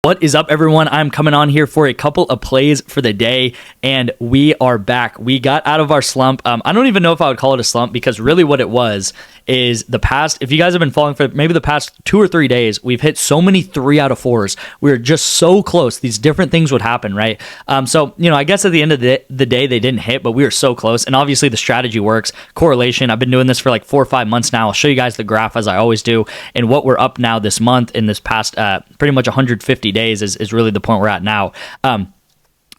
What is up, everyone? I'm coming on here for a couple of plays for the day, and we are back. We got out of our slump. I don't even know if I would call it a slump, because really what it was is the past, if you guys have been following for maybe the past 2 or 3 days, we've hit so many 3 out of 4s. We were just so close. These different things would happen, right? So, I guess at the end of the day, they didn't hit, but we were so close. And obviously the strategy works. Correlation. I've been doing this for like 4 or 5 months now. I'll show you guys the graph as I always do. And what we're up now this month in this past pretty much 150 days is really the point we're at now.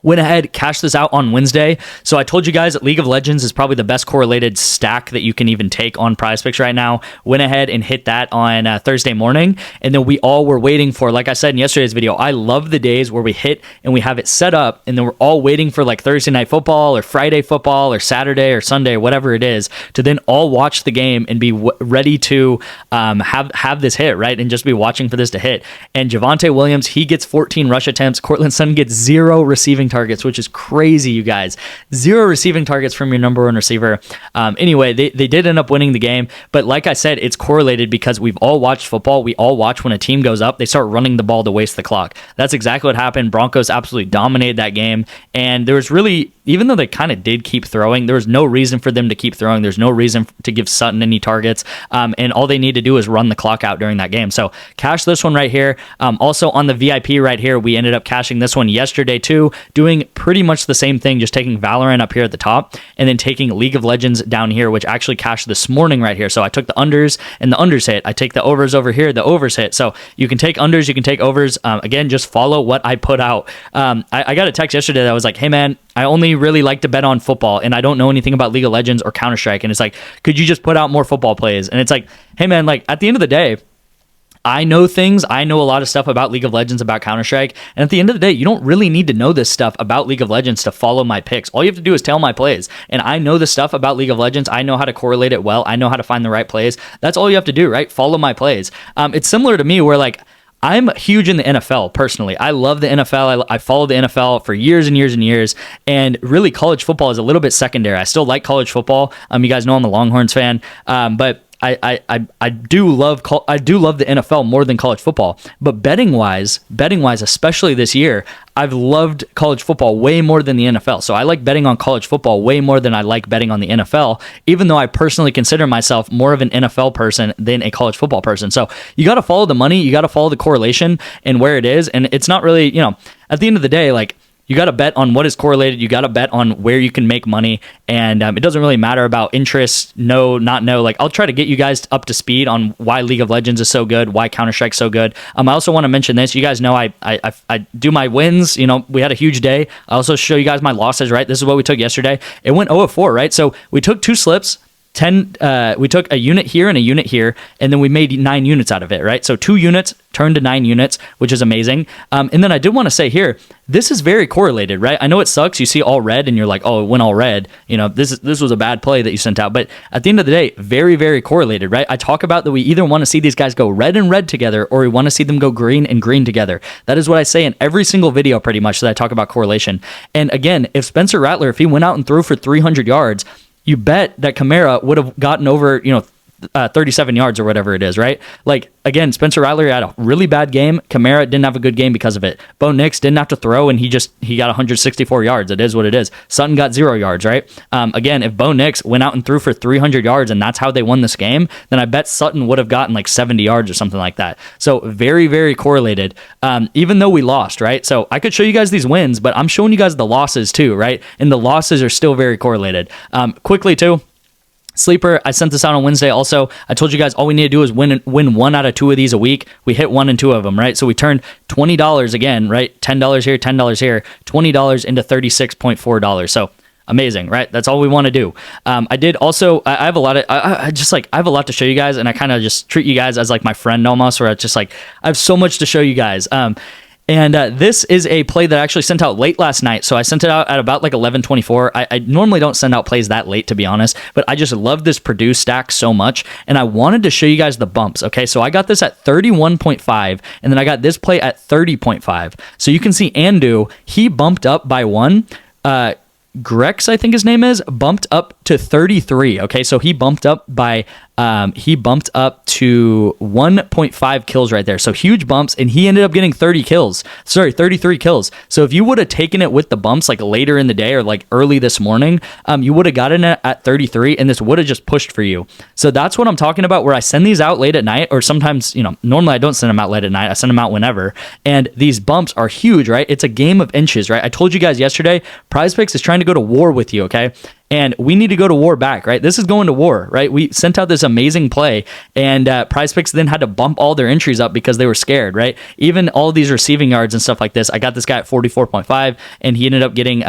Went ahead, cashed this out on Wednesday. So I told you guys that League of Legends is probably the best correlated stack that you can even take on PrizePicks right now. Went ahead and hit that on Thursday morning. And then we all were waiting for, like I said in yesterday's video, I love the days where we hit and we have it set up, and then we're all waiting for like Thursday night football or Friday football or Saturday or Sunday, whatever it is, to then all watch the game and be ready to have this hit, right? And just be watching for this to hit. And Javonte Williams, he gets 14 rush attempts. Cortland Sutton gets 0 receiving targets, which is crazy, you guys. 0 receiving targets from your number 1 receiver. Anyway, they did end up winning the game, but like I said, it's correlated because we've all watched football. We all watch when a team goes up, they start running the ball to waste the clock. That's exactly what happened. Broncos absolutely dominated that game, and there was really, even though they kind of did keep throwing, there was no reason for them to keep throwing. There's no reason to give Sutton any targets, and all they need to do is run the clock out during that game. So cash this one right here. Also on the VIP right here, we ended up cashing this one yesterday too, doing pretty much the same thing, just taking Valorant up here at the top and then taking League of Legends down here, which actually cashed this morning right here. So I took the unders and the unders hit. I take the overs over here, the overs hit. So you can take unders, you can take overs. Again, just follow what I put out. I got a text yesterday that was like, hey man, I only really like to bet on football and I don't know anything about League of Legends or Counter-Strike. And it's like, could you just put out more football plays? And it's like, hey man, like at the end of the day, I know things. I know a lot of stuff about League of Legends, about Counter-Strike. And at the end of the day, you don't really need to know this stuff about League of Legends to follow my picks. All you have to do is tell my plays. And I know the stuff about League of Legends. I know how to correlate it well. I know how to find the right plays. That's all you have to do, right? Follow my plays. It's similar to me where like, I'm huge in the NFL personally. I love the NFL. I follow the NFL for years and years and years. And really college football is a little bit secondary. I still like college football. You guys know I'm a Longhorns fan. But I do love the NFL more than college football, but betting wise, especially this year, I've loved college football way more than the NFL. So I like betting on college football way more than I like betting on the NFL, even though I personally consider myself more of an NFL person than a college football person. So you got to follow the money, you got to follow the correlation and where it is. And it's not really, at the end of the day, like, you got to bet on what is correlated. You got to bet on where you can make money. And it doesn't really matter about interest, no, not no. Like, I'll try to get you guys up to speed on why League of Legends is so good, why Counter-Strike's so good. I also want to mention this. You guys know I do my wins. We had a huge day. I also show you guys my losses, right? This is what we took yesterday. It went 0-4, right? So we took 2 slips. We took a unit here and a unit here, and then we made 9 units out of it, right? So 2 units turned to 9 units, which is amazing. And then I did want to say here, this is very correlated, right? I know it sucks. You see all red and you're like, oh, it went all red. This was a bad play that you sent out. But at the end of the day, very, very correlated, right? I talk about that we either want to see these guys go red and red together, or we want to see them go green and green together. That is what I say in every single video pretty much that I talk about correlation. And again, if Spencer Rattler, if he went out and threw for 300 yards, you bet that Kamara would have gotten over, 37 yards or whatever it is, right? Like, again, Spencer Rattler had a really bad game. Kamara didn't have a good game because of it. Bo Nix didn't have to throw, and he got 164 yards. It is what it is. Sutton got 0 yards, right? Again, if Bo Nix went out and threw for 300 yards and that's how they won this game, then I bet Sutton would have gotten like 70 yards or something like that. So very, very correlated, even though we lost, right? So I could show you guys these wins, but I'm showing you guys the losses too, right? And the losses are still very correlated. Quickly too, Sleeper, I sent this out on Wednesday also. I told you guys all we need to do is win 1 out of 2 of these a week. We hit 1 and 2 of them, right? So we turned $20 again, right? $10 here, $10 here, $20 into $36.4. So amazing, right? That's all we want to do. I did also, I have a lot of, I have a lot to show you guys, and I kind of just treat you guys as like my friend almost, where it's just like, I have so much to show you guys. And this is a play that I actually sent out late last night. So I sent it out at about like 11:24. I normally don't send out plays that late, to be honest, but I just love this Purdue stack so much. And I wanted to show you guys the bumps. Okay, so I got this at 31.5, and then I got this play at 30.5. So you can see Andu, he bumped up by 1. Grex, I think his name is, bumped up to 33. Okay, so he bumped up by he bumped up to 1.5 kills right there. So huge bumps, and he ended up getting 33 kills. So if you would have taken it with the bumps like later in the day or like early this morning, you would have gotten it at 33, and this would have just pushed for you. So that's what I'm talking about, where I send these out late at night, or sometimes, normally I don't send them out late at night. I send them out whenever. And these bumps are huge, right? It's a game of inches, right? I told you guys yesterday, PrizePicks is trying to go to war with you, okay? And we need to go to war back, right? This is going to war, right? We sent out this amazing play, and PrizePicks then had to bump all their entries up because they were scared, right? Even all these receiving yards and stuff like this. I got this guy at 44.5, and he ended up getting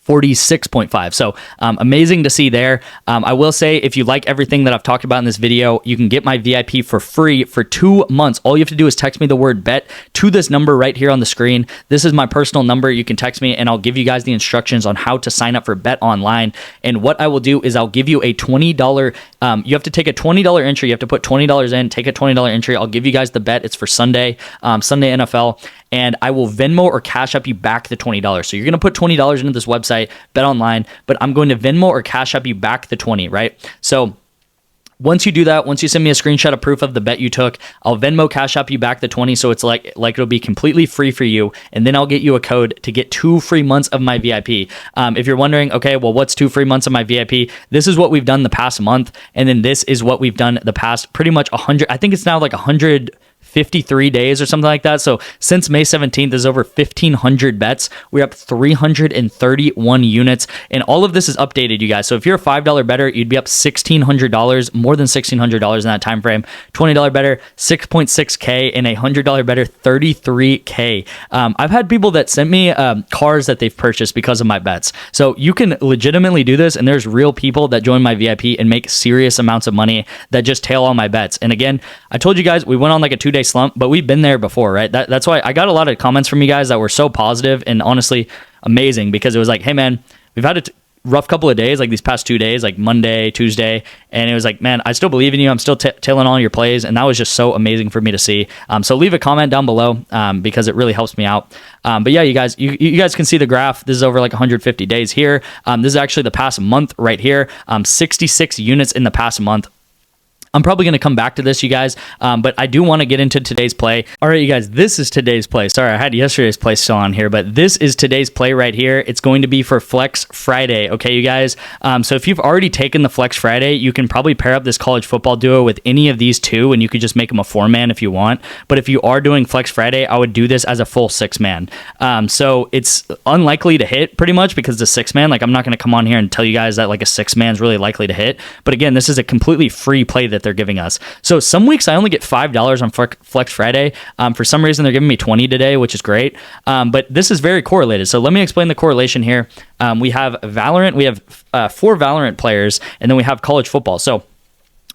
46.5. So amazing to see there. I will say, if you like everything that I've talked about in this video, you can get my VIP for free for 2 months. All you have to do is text me the word bet to this number right here on the screen. This is my personal number. You can text me, and I'll give you guys the instructions on how to sign up for Bet Online. And what I will do is I'll give you a $20, you have to take a $20 entry. You have to put $20 in, take a $20 entry. I'll give you guys the bet. It's for Sunday, Sunday NFL. And I will Venmo or Cash App you back the $20. So you're going to put $20 into this website, Bet Online, but I'm going to Venmo or Cash App you back the 20, right? So once you do that, once you send me a screenshot of proof of the bet you took, I'll Venmo Cash App you back the 20, so it's like it'll be completely free for you, and then I'll get you a code to get 2 free months of my VIP. If you're wondering, okay, well, what's 2 free months of my VIP? This is what we've done the past month, and then this is what we've done the past pretty much 100, I think it's now like 153 days or something like that. So since May 17th is over 1,500 bets. We're up 331 units, and all of this is updated, you guys. So if you're a $5 bettor, you'd be up $1,600, more than $1,600 in that time frame. $20 bettor, 6.6K, and a $100 bettor, 33K. I've had people that sent me cars that they've purchased because of my bets. So you can legitimately do this, and there's real people that join my VIP and make serious amounts of money that just tail on my bets. And again, I told you guys we went on like a 2-day slump, but we've been there before, right? That's why I got a lot of comments from you guys that were so positive and honestly amazing, because it was like, hey man, we've had a rough couple of days, like these past 2 days, like Monday, Tuesday, and it was like, man, I still believe in you. I'm still tailing all your plays, and that was just so amazing for me to see. So leave a comment down below because it really helps me out. But yeah, you guys can see the graph. This is over like 150 days here. This is actually the past month right here. 66 units in the past month. I'm probably going to come back to this, you guys, but I do want to get into today's play. All right, you guys, this is today's play. Sorry, I had yesterday's play still on here, but this is today's play right here. It's going to be for Flex Friday, okay, you guys? So if you've already taken the Flex Friday, you can probably pair up this college football duo with any of these two, and you could just make them a 4-man if you want. But if you are doing Flex Friday, I would do this as a full 6-man. So it's unlikely to hit pretty much because the 6-man, like I'm not going to come on here and tell you guys that like a 6-man is really likely to hit. But again, this is a completely free play that they're giving us. So some weeks I only get $5 on Flex Friday. For some reason they're giving me 20 today, which is great. But this is very correlated. So let me explain the correlation here. We have Valorant. We have 4 Valorant players, and then we have college football. So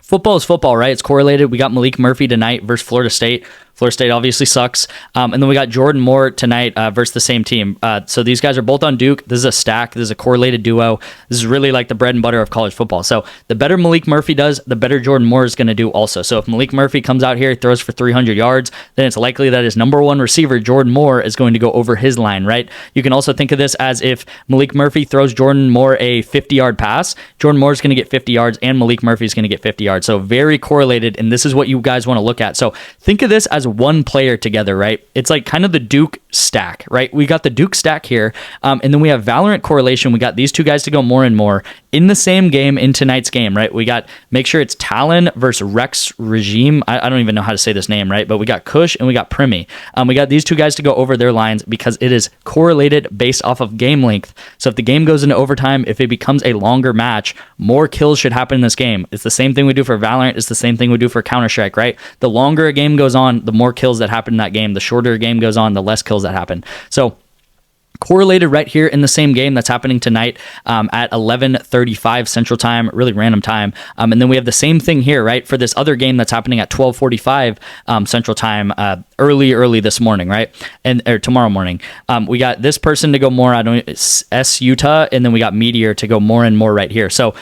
football is football, right? It's correlated. We got Malik Murphy tonight versus Florida State. Florida State obviously sucks. And then we got Jordan Moore tonight versus the same team. So these guys are both on Duke. This is a stack. This is a correlated duo. This is really like the bread and butter of college football. So the better Malik Murphy does, the better Jordan Moore is going to do also. So if Malik Murphy comes out here, throws for 300 yards, then it's likely that his number 1 receiver, Jordan Moore, is going to go over his line, right? You can also think of this as if Malik Murphy throws Jordan Moore a 50-yard pass, Jordan Moore is going to get 50 yards, and Malik Murphy is going to get 50 yards. So very correlated, and this is what you guys want to look at. So think of this as one player together, right? It's like kind of the Duke stack, right? We got the Duke stack here, and then we have Valorant correlation. We got these two guys to go more and more in the same game in tonight's game, right? We got, make sure it's Talon versus Rex Regime. I don't even know how to say this name, right? But we got Kush and we got Primi. We got these two guys to go over their lines because it is correlated based off of game length. So if the game goes into overtime, if it becomes a longer match, more kills should happen in this game. It's the same thing we do for Valorant. It's the same thing we do for Counter-Strike, right? The longer a game goes on, the more kills that happen in that game. The shorter a game goes on, the less kills that happen. So correlated right here in the same game that's happening tonight at 11:35 Central Time, really random time. And then we have the same thing here, right, for this other game that's happening at 12:45 Central Time, early this morning, right, or tomorrow morning. We got this person to go more. S Utah, and then we got Meteor to go more and more right here. So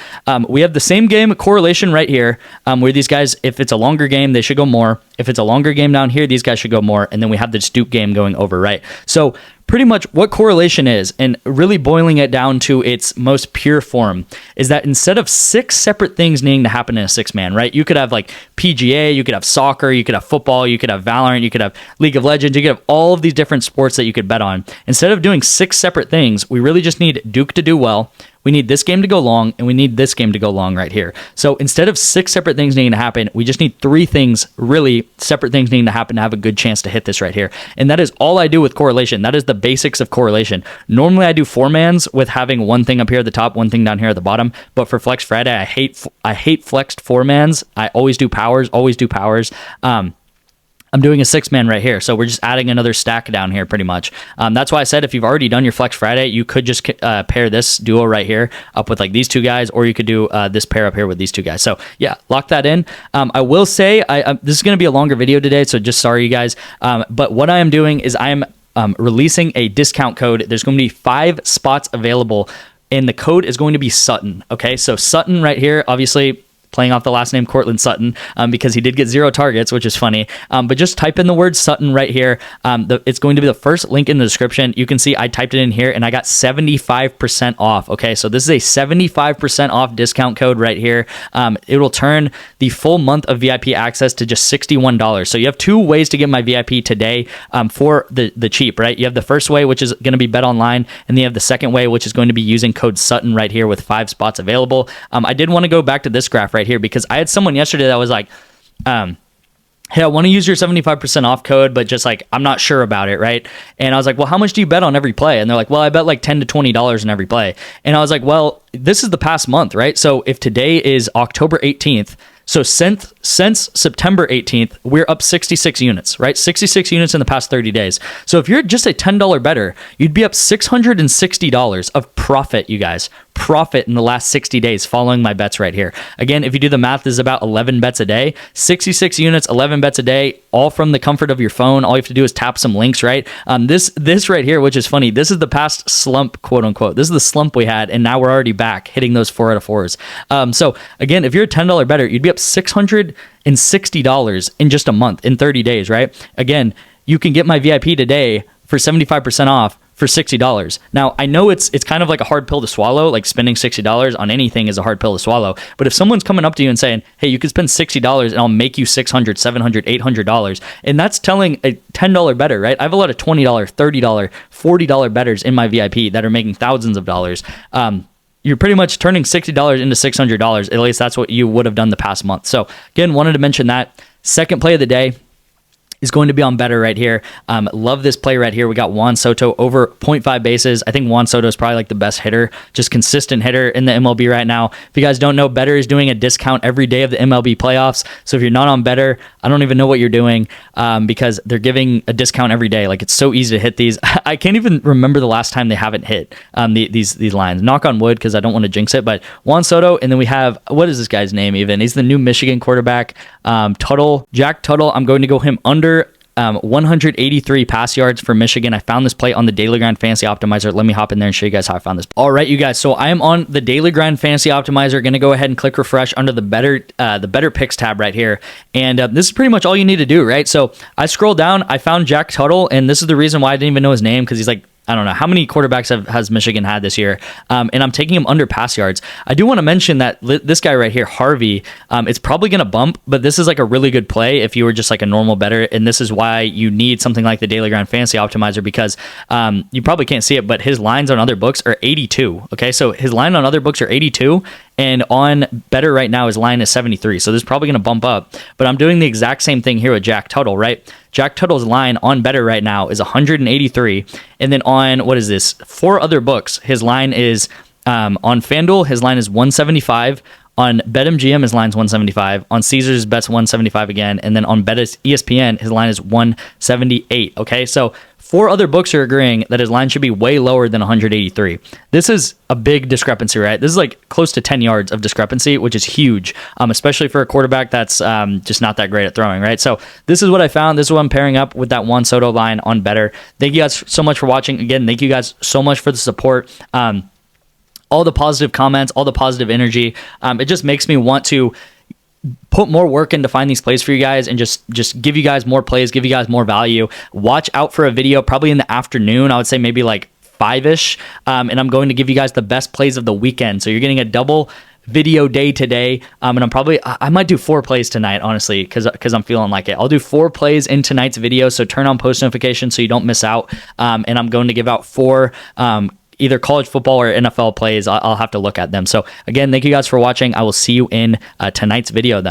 we have the same game correlation right here, where these guys, if it's a longer game, they should go more. If it's a longer game down here, these guys should go more. And then we have this Duke game going over, right? So pretty much what correlation is, and really boiling it down to its most pure form, is that instead of 6 separate things needing to happen in a 6-man, right? You could have like PGA, you could have soccer, you could have football, you could have Valorant, you could have League of Legends, you could have all of these different sports that you could bet on. Instead of doing 6 separate things, we really just need Duke to do well. We need this game to go long, and we need this game to go long right here. So instead of 6 separate things needing to happen, we just need 3 things, really separate things needing to happen to have a good chance to hit this right here. And that is all I do with correlation. That is the basics of correlation. Normally I do 4-mans with having one thing up here at the top, one thing down here at the bottom. But for Flex Friday, I hate flexed 4-mans. I always do powers. I'm doing a 6-man right here. So we're just adding another stack down here pretty much. That's why I said if you've already done your Flex Friday, you could just pair this duo right here up with like these 2 guys, or you could do this pair up here with these 2 guys. So yeah, lock that in. I will say, this is going to be a longer video today, so just sorry you guys. But what I am doing is I am releasing a discount code. There's going to be 5 spots available, and the code is going to be Sutton. Okay, so Sutton right here, obviously playing off the last name Cortland Sutton, because he did get 0 targets, which is funny. But just type in the word Sutton right here. It's going to be the first link in the description. You can see I typed it in here and I got 75% off. Okay, so this is a 75% off discount code right here. It will turn the full month of VIP access to just $61. So you have 2 ways to get my VIP today for the cheap, right? You have the first way, which is going to be bet online, and then you have the second way, which is going to be using code Sutton right here with 5 spots available. I did want to go back to this graph right here, because I had someone yesterday that was like, hey, I want to use your 75% off code, but just like, I'm not sure about it, right? And I was like, well, how much do you bet on every play? And they're like, well, I bet like $10 to $20 on every play. And I was like, well, this is the past month, right? So if today is October 18th, so since September 18th, we're up 66 units, right? 66 units in the past 30 days. So if you're just a $10 bettor, you'd be up $660 of profit, you guys. Profit in the last 60 days following my bets right here. Again, if you do the math, this is about 11 bets a day. 66 units, 11 bets a day, all from the comfort of your phone. All you have to do is tap some links, right? This right here, which is funny, this is the past slump, quote unquote. This is the slump we had, and now we're already back hitting those 4 out of 4s. So again, if you're a $10 bettor, you'd be up $660 in just a month, in 30 days, right? Again, you can get my VIP today for 75% off for $60. Now, I know it's kind of like a hard pill to swallow, like spending $60 on anything is a hard pill to swallow. But if someone's coming up to you and saying, hey, you could spend $60 and I'll make you $600, $700, $800, and that's telling a $10 bettor, right? I have a lot of $20, $30, $40 bettors in my VIP that are making thousands of dollars. You're pretty much turning $60 into $600. At least that's what you would have done the past month. So again, wanted to mention that. Second play of the day is going to be on better right here. Love this play right here. We got Juan Soto over 0.5 bases. I think Juan Soto is probably like the best hitter, just consistent hitter in the MLB right now. If you guys don't know, Better is doing a discount every day of the MLB playoffs. So if you're not on Better, I don't even know what you're doing, because they're giving a discount every day. Like, it's so easy to hit these. I can't even remember the last time they haven't hit these lines. Knock on wood, because I don't want to jinx it. But Juan Soto, and then we have, what is this guy's name even? He's the new Michigan quarterback, Jack Tuttle. I'm going to go him under 183 pass yards for Michigan. I found this play on the Daily Grind Fantasy Optimizer. Let me hop in there and show you guys how I found this. All right, you guys. So I am on the Daily Grind Fantasy Optimizer. Going to go ahead and click refresh under the Better Picks tab right here. And this is pretty much all you need to do, right? So I scroll down. I found Jack Tuttle, and this is the reason why I didn't even know his name, because he's like, I don't know how many quarterbacks has Michigan had this year, and I'm taking him under pass yards. I do want to mention that this guy right here, Harvey, it's probably going to bump, but this is like a really good play if you were just like a normal bettor, and this is why you need something like the Daily Grind Fantasy Optimizer, because you probably can't see it, but his lines on other books are 82. Okay, so his line on other books are 82, and on Better right now, his line is 73. So this is probably going to bump up, but I'm doing the exact same thing here with Jack Tuttle, right? Jack Tuttle's line on Better right now is 183. And then on, what is this? 4 other books, his line is, on FanDuel, his line is 175. On BetMGM, his line's 175. On Caesars Bets, 175 again. And then on ESPN, his line is 178. Okay, so 4 other books are agreeing that his line should be way lower than 183. This is a big discrepancy, right? This is like close to 10 yards of discrepancy, which is huge, especially for a quarterback that's just not that great at throwing, right? So this is what I found. This is what I'm pairing up with that Juan Soto line on Better. Thank you guys so much for watching. Again, thank you guys so much for the support. All the positive comments, all the positive energy. It just makes me want to put more work in to find these plays for you guys and just give you guys more plays, give you guys more value. Watch out for a video probably in the afternoon. I would say maybe like 5-ish. And I'm going to give you guys the best plays of the weekend. So you're getting a double video day today. And I might do 4 plays tonight, honestly, because I'm feeling like it. I'll do 4 plays in tonight's video. So turn on post notifications so you don't miss out. And I'm going to give out 4 either college football or NFL plays. I'll have to look at them. So again, thank you guys for watching. I will see you in tonight's video then.